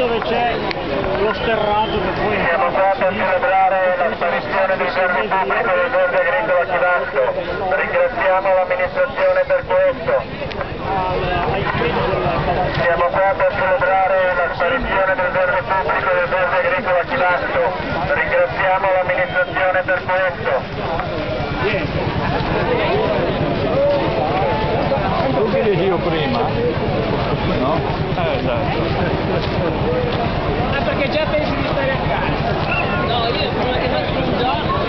dove c'è lo sterrato che poi... Siamo qua per celebrare la sparizione del verde pubblico del verde agricolo a Chivasto. Ringraziamo l'amministrazione per questo. Siamo qua per celebrare la sparizione del verde pubblico del verde agricolo a Chivasto. Ringraziamo l'amministrazione per questo. Tu che io prima? No? Esatto. Ah, perché già pensi di stare a casa? No, io prima che faccio un giorno.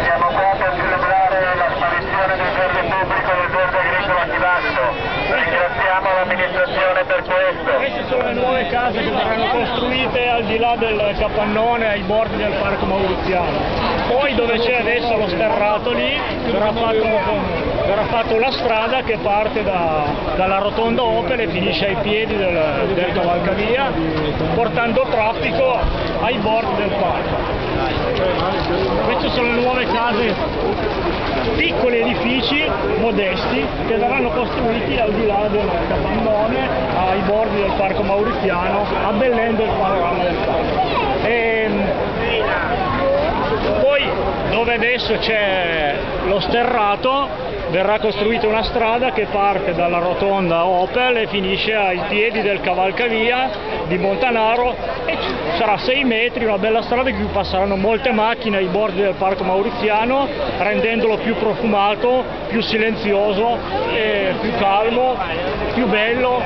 Siamo qua per celebrare la sparizione del verde pubblico del verde agricolo a Chivasto. Ringraziamo l'amministrazione per questo. Queste sono le nuove case che verranno costruite al di là del capannone ai bordi del parco mauriziano. Poi dove c'è adesso lo sterrato lì verrà fatto la strada che parte dalla rotonda Opel e finisce ai piedi del cavalcavia, portando traffico ai bordi del parco. Queste sono le nuove case, piccoli edifici modesti che verranno costruiti al di là del capannone, ai bordi del parco mauriziano, abbellendo il panorama del parco. Poi dove adesso c'è lo sterrato verrà costruita una strada che parte dalla rotonda Opel e finisce ai piedi del cavalcavia di Montanaro e sarà 6 metri, una bella strada in cui passeranno molte macchine ai bordi del parco mauriziano, rendendolo più profumato, più silenzioso, più calmo, più bello.